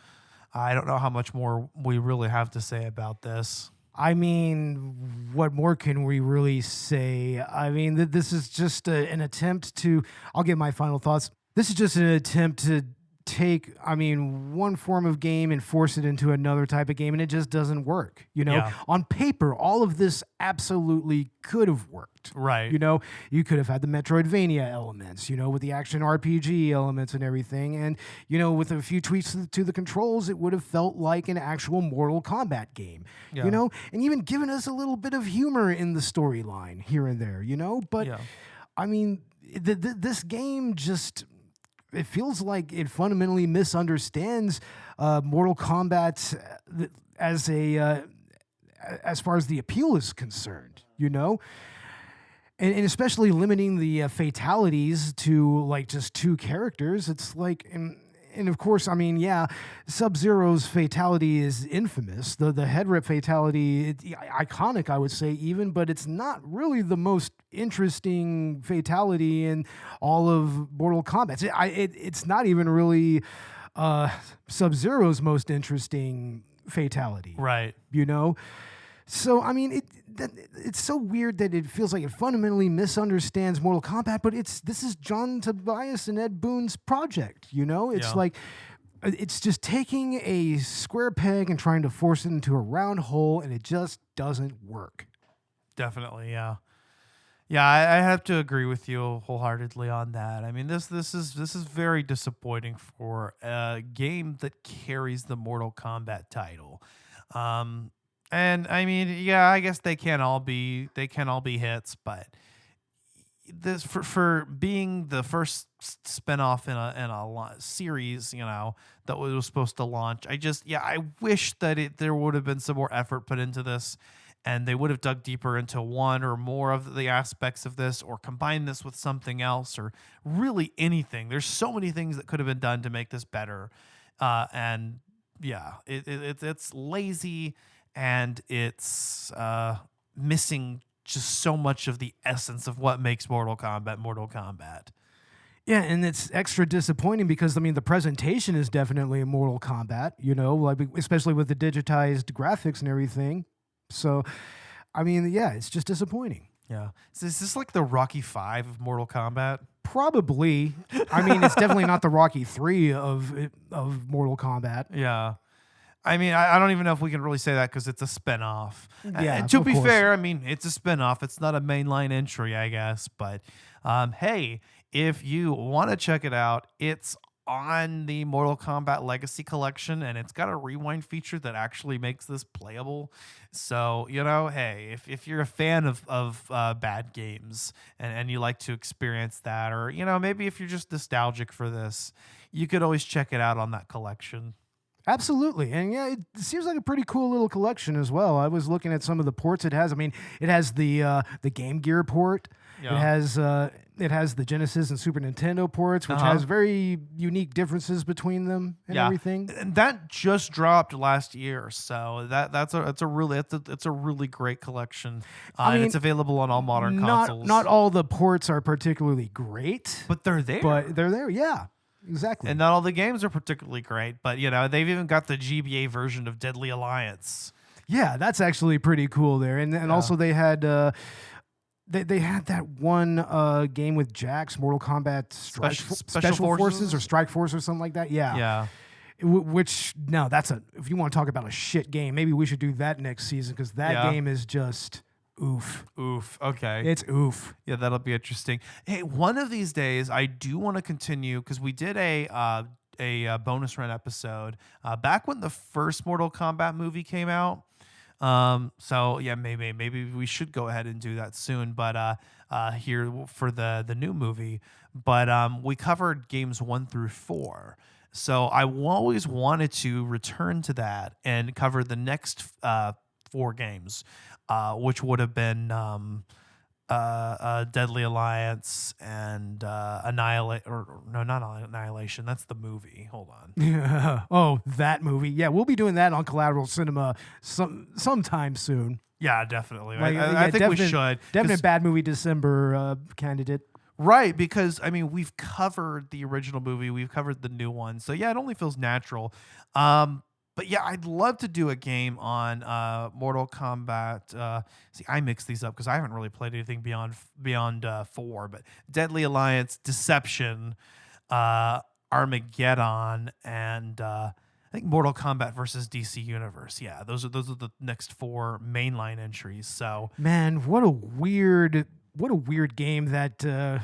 I don't know how much more we really have to say about this. I mean, what more can we really say? I mean, this is just an attempt to, I'll give my final thoughts. This is just an attempt to take, one form of game and force it into another type of game, and it just doesn't work. Yeah. On paper, all of this absolutely could have worked. Right. You could have had the Metroidvania elements, with the action RPG elements and everything. And, with a few tweaks to the controls, it would have felt like an actual Mortal Kombat game, Yeah. and even given us a little bit of humor in the storyline here and there, But, Yeah. this game just... It feels like it fundamentally misunderstands Mortal Kombat as far as the appeal is concerned, and especially limiting the fatalities to like just two characters. It's like And of course, I mean, yeah, Sub-Zero's fatality is infamous. The head rip fatality, iconic, I would say, even, but it's not really the most interesting fatality in all of Mortal Kombat. It's not even really Sub-Zero's most interesting fatality. Right. You know? So, I mean, it's so weird that it feels like it fundamentally misunderstands Mortal Kombat, but this is John Tobias and Ed Boon's project, you know? It's like, it's just taking a square peg and trying to force it into a round hole, and it just doesn't work. Definitely, yeah. Yeah, I have to agree with you wholeheartedly on that. I mean, this is very disappointing for a game that carries the Mortal Kombat title. And I mean, yeah, I guess they can all be hits, but this for being the first spinoff in a series, you know, that was supposed to launch. I wish that there would have been some more effort put into this, and they would have dug deeper into one or more of the aspects of this, or combined this with something else, or really anything. There's so many things that could have been done to make this better, and yeah, it's lazy. And it's missing just so much of the essence of what makes Mortal Kombat. Yeah, and it's extra disappointing because, I mean, the presentation is definitely a Mortal Kombat, you know, like especially with the digitized graphics and everything. So, I mean, yeah, it's just disappointing. Yeah. So is this like the Rocky V of Mortal Kombat? Probably. I mean, it's definitely not the Rocky III of Mortal Kombat. Yeah. I mean, I don't even know if we can really say that because it's a spinoff. Yeah, and to of be course. fair, I mean, it's a spinoff. It's not a mainline entry, I guess. But hey, if you want to check it out, it's on the Mortal Kombat Legacy Collection, and it's got a rewind feature that actually makes this playable. So, you know, hey, if you're a fan of bad games and you like to experience that, or, you know, maybe if you're just nostalgic for this, you could always check it out on that collection. Absolutely. And yeah, it seems like a pretty cool little collection as well. I was looking at some of the ports it has. I mean, it has the Game Gear port. Yeah. It has the Genesis and Super Nintendo ports, which has very unique differences between them and everything. And that just dropped last year, so it's a really great collection. I mean, and it's available on all modern consoles. Not all the ports are particularly great, but they're there. But they're there, yeah. Exactly. And not all the games are particularly great, but you know, they've even got the GBA version of Deadly Alliance. Yeah, that's actually pretty cool there. And also they had they had that one game with Jax, Mortal Kombat Special Forces or Strike Force or something like that. Yeah. Yeah. Which no, if you want to talk about a shit game, maybe we should do that next season because that game is just oof. Okay. It's oof. Yeah, that'll be interesting. Hey, one of these days, I do want to continue because we did a bonus run episode back when the first Mortal Kombat movie came out. So yeah, maybe we should go ahead and do that soon. But here for the new movie. But we covered games 1 through 4. So I always wanted to return to that and cover the next 4 games. Which would have been Deadly Alliance and Annihilate, not Annihilation. That's the movie. Hold on. Yeah. Oh, that movie. Yeah, we'll be doing that on Collateral Cinema sometime soon. Yeah, definitely. I think we should. Definite bad movie December candidate. Right, because I mean we've covered the original movie, we've covered the new one, so yeah, it only feels natural. But yeah, I'd love to do a game on Mortal Kombat. See, I mix these up because I haven't really played anything beyond 4. But Deadly Alliance, Deception, Armageddon, and I think Mortal Kombat versus DC Universe. Yeah, those are the next 4 mainline entries. So man, what a weird game that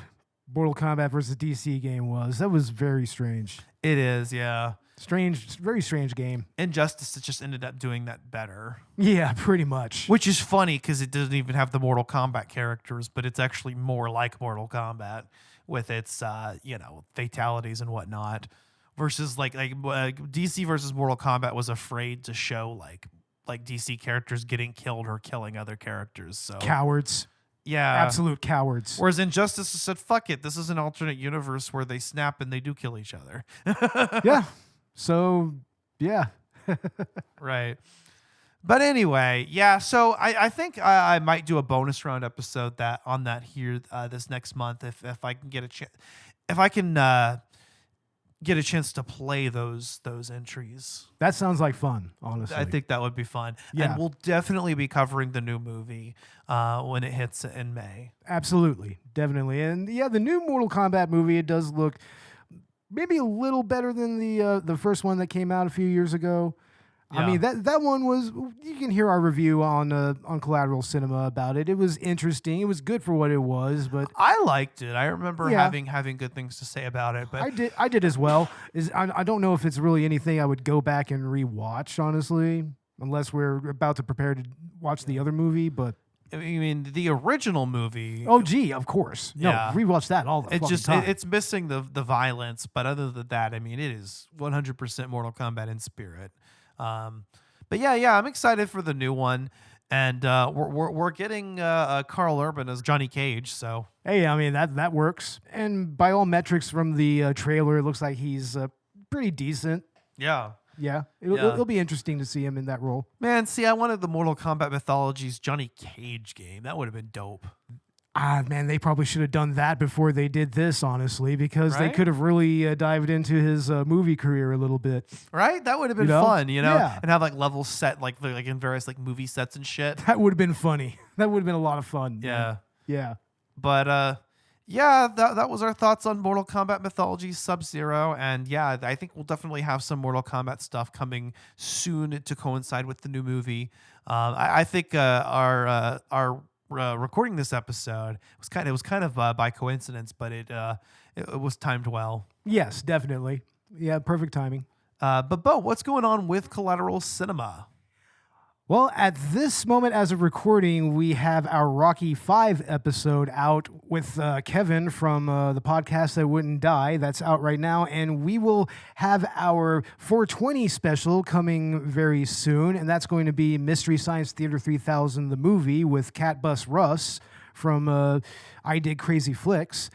Mortal Kombat versus DC game was. That was very strange. It is, yeah. Strange, very strange game. Injustice just ended up doing that better. Yeah, pretty much. Which is funny because it doesn't even have the Mortal Kombat characters, but it's actually more like Mortal Kombat with its, fatalities and whatnot. Versus like DC versus Mortal Kombat was afraid to show like DC characters getting killed or killing other characters. So cowards. Yeah. Absolute cowards. Whereas Injustice has said, fuck it. This is an alternate universe where they snap and they do kill each other. Yeah. So, yeah. Right. But anyway, yeah. So I think I might do a bonus round episode on that here this next month if I can get a chance, if I can get a chance to play those entries. That sounds like fun, honestly. I think that would be fun. Yeah. And we'll definitely be covering the new movie when it hits in May. Absolutely. Definitely. And yeah, the new Mortal Kombat movie, it does look maybe a little better than the first one that came out a few years ago. Yeah. I mean, that one was, you can hear our review on Collateral Cinema about it. It was interesting. It was good for what it was, but I liked it. I remember Yeah. having good things to say about it. But I did as well. I don't know if it's really anything I would go back and rewatch, honestly, unless we're about to prepare to watch the other movie, but I mean, the original movie. oh, gee, of course. No, Yeah. rewatch that all the It fucking just time. it's missing the violence, but other than that, I mean, it is 100% Mortal Kombat in spirit. But yeah, I'm excited for the new one, and we're getting Carl Urban as Johnny Cage. So Hey, I mean, that works. And by all metrics from the trailer, it looks like he's pretty decent. yeah, Yeah. Yeah. It'll be interesting to see him in that role. man. See, I wanted the Mortal Kombat Mythologies Johnny Cage game. That would have been dope. Ah, man, they probably should have done that before they did this, honestly, because they Right? could have really dived into his movie career a little bit. Right? That would have been You know? fun, Yeah. and have like levels set like in various like movie sets and shit. That would have been funny. That would have been a lot of fun. Yeah. Yeah. But yeah, that was our thoughts on Mortal Kombat Mythology Sub-Zero, and yeah, I think we'll definitely have some Mortal Kombat stuff coming soon to coincide with the new movie. I think our recording this episode was kind of by coincidence, but it was timed well. Yes, definitely. Yeah, perfect timing. But Bo, what's going on with Collateral Cinema? Well, at this moment, as of recording, we have our Rocky 5 episode out with Kevin from the podcast That Wouldn't Die. That's out right now. And we will have our 420 special coming very soon. And that's going to be Mystery Science Theater 3000, the movie, with Cat Bus Russ from I Dig Crazy Flicks.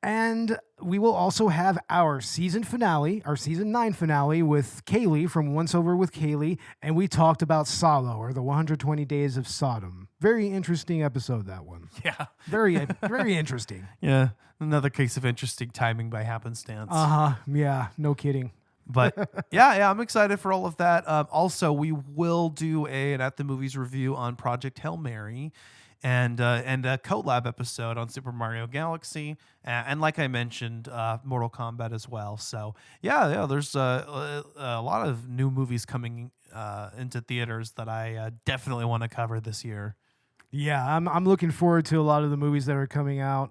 And we will also have our season finale, our season 9 finale with Kaylee from Once Over with Kaylee. And we talked about Salo, or the 120 Days of Sodom. Very interesting episode, that one. Yeah, Very, very interesting. yeah, another case of interesting timing by happenstance. Uh-huh. Yeah, no kidding. But yeah, I'm excited for all of that. Also, we will do an At the Movies review on Project Hail Mary, and a collab episode on Super Mario Galaxy, and like I mentioned, Mortal Kombat as well. So yeah, there's a lot of new movies coming into theaters that I definitely want to cover this year. Yeah, I'm looking forward to a lot of the movies that are coming out.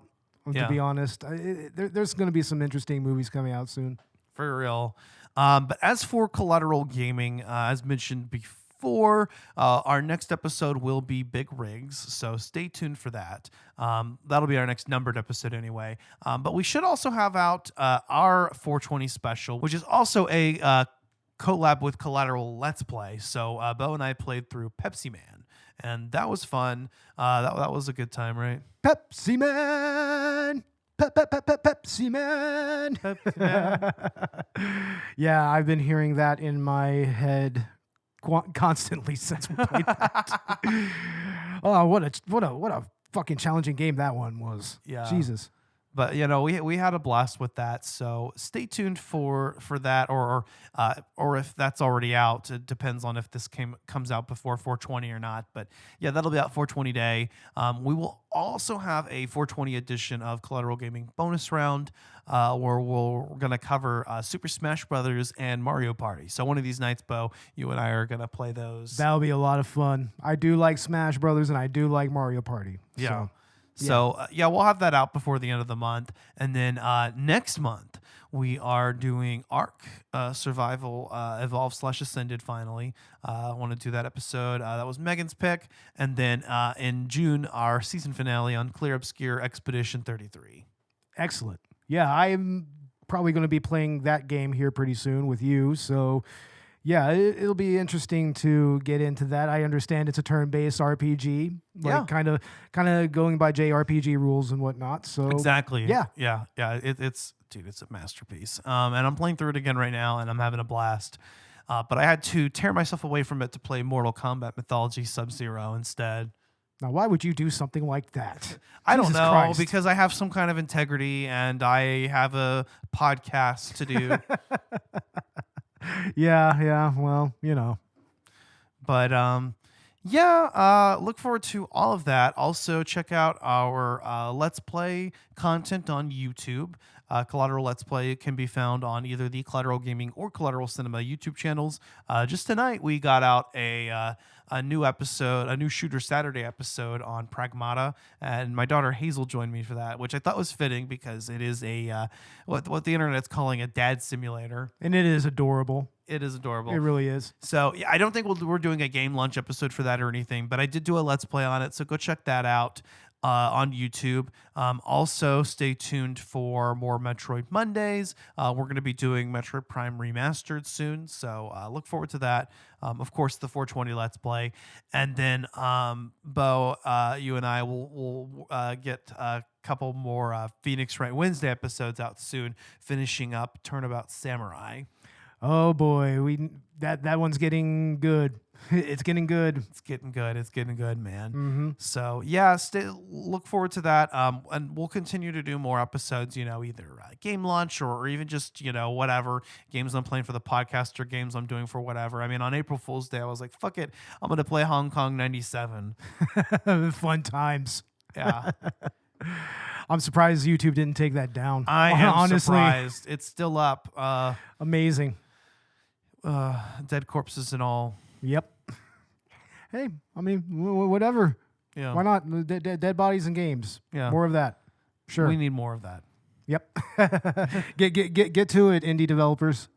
Yeah. To be honest, there's going to be some interesting movies coming out soon. For real. But as for Collateral Gaming, as mentioned before, our next episode will be Big Rigs, so stay tuned for that. That'll be our next numbered episode anyway. But we should also have out our 420 special, which is also a collab with Collateral Let's Play. So Bo and I played through Pepsi Man, and that was fun. That was a good time, right? Pepsi Man! Pepsi Man! Pepsi Man. Yeah, I've been hearing that in my head constantly since we played that. Oh, what a fucking challenging game that one was. Yeah. Jesus. But we had a blast with that, so stay tuned for that, or if that's already out. It depends on if this comes out before 420 or not. But yeah, that'll be out 420 day. We will also have a 420 edition of Collateral Gaming bonus round, where we're gonna cover Super Smash Brothers and Mario Party. So one of these nights, Bo, you and I are gonna play those. That'll be a lot of fun. I do like Smash Brothers and I do like Mario Party. Yeah. So, So we'll have that out before the end of the month, and then next month we are doing Ark Survival Evolved / Ascended. Finally, I want to do that episode. That was Megan's pick, and then in June our season finale on Clear Obscure Expedition 33. excellent. Yeah, I'm probably going to be playing that game here pretty soon with you. So, Yeah, it'll be interesting to get into that. I understand it's a turn-based RPG, Yeah. kind of going by JRPG rules and whatnot. So Exactly. Yeah. It's a masterpiece. And I'm playing through it again right now, and I'm having a blast. But I had to tear myself away from it to play Mortal Kombat Mythologies Sub-Zero instead. Now, why would you do something like that? I don't Jesus know, Christ. because I have some kind of integrity, and I have a podcast to do. Yeah. Well, But look forward to all of that. Also, check out our Let's Play content on YouTube. Collateral Let's Play can be found on either the Collateral Gaming or Collateral Cinema YouTube channels. Just tonight, we got out a new episode, a new Shooter Saturday episode on Pragmata, and my daughter Hazel joined me for that, which I thought was fitting because it is a what the internet's calling a dad simulator. and it is adorable. It is adorable. It really is. So yeah, I don't think we're doing a game lunch episode for that or anything, but I did do a Let's Play on it, so go check that out on YouTube. Also, stay tuned for more Metroid Mondays. We're going to be doing Metroid Prime Remastered soon, so look forward to that. Of course, the 420 Let's Play, and then Bo, you and I will get a couple more Phoenix Wright Wednesday episodes out soon, finishing up Turnabout Samurai. Oh boy, that one's getting good. It's getting good. It's getting good. It's getting good, man. Mm-hmm. So yeah, look forward to that. And we'll continue to do more episodes. Either game launch or even just whatever games I'm playing for the podcast or games I'm doing for whatever. I mean, on April Fool's Day, I was like, fuck it, I'm gonna play Hong Kong '97. Fun times. Yeah, I'm surprised YouTube didn't take that down. I am honestly surprised. It's still up. amazing. Dead corpses and all. Yep. Hey, I mean, whatever. Yeah. Why not? Dead bodies in games. Yeah. More of that. Sure. We need more of that. Yep. get to it, indie developers.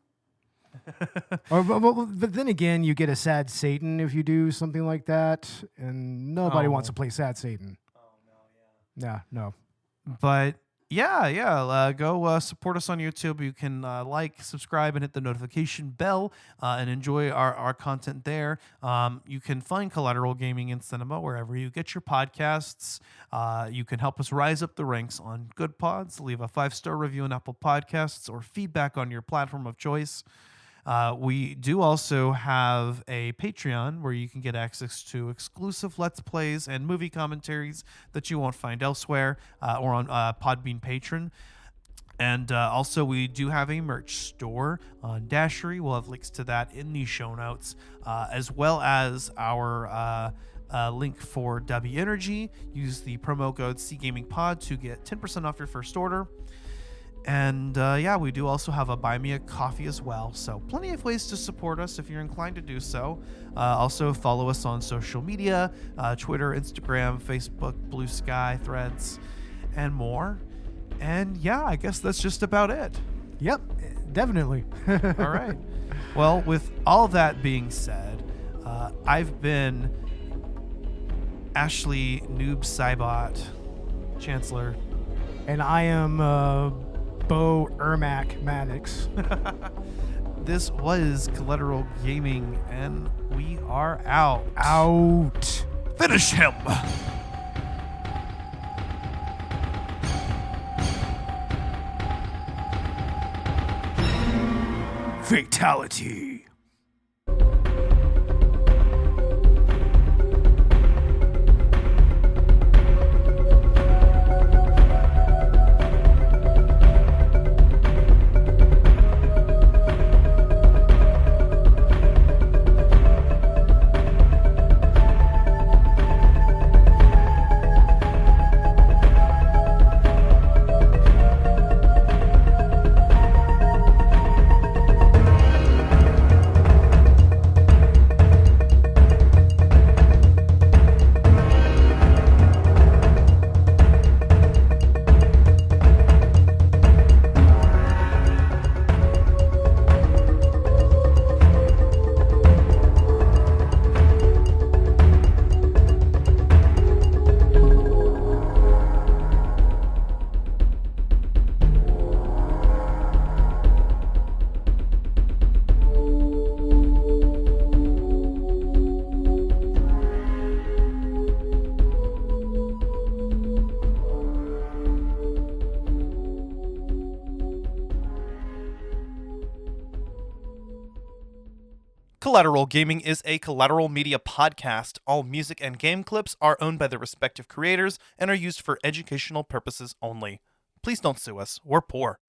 But then again, you get a sad Satan if you do something like that, and nobody wants to play sad Satan. Oh no, yeah. No. But go support us on YouTube. You can subscribe, and hit the notification bell and enjoy our content there. You can find Collateral Gaming and Cinema wherever you get your podcasts. You can help us rise up the ranks on Good Pods. Leave a 5-star review on Apple Podcasts or feedback on your platform of choice. We do also have a Patreon where you can get access to exclusive Let's Plays and movie commentaries that you won't find elsewhere or on Podbean Patron. And also, we do have a merch store on Dashery. We'll have links to that in the show notes, as well as our link for W Energy. Use the promo code CGamingPod to get 10% off your first order. And we do also have a Buy Me a Coffee as well. So plenty of ways to support us if you're inclined to do so. Also follow us on social media, Twitter, Instagram, Facebook, Blue Sky, Threads, and more. And yeah, I guess that's just about it. Yep, definitely. All right. Well, with all that being said, I've been Ashley Noob Cybot, Chancellor. And I am Bo Ermac Maddox. This was Collateral Gaming, and we are out. Out. Finish him! Fatality. Collateral Gaming is a Collateral Media podcast. All music and game clips are owned by their respective creators and are used for educational purposes only. Please don't sue us. We're poor.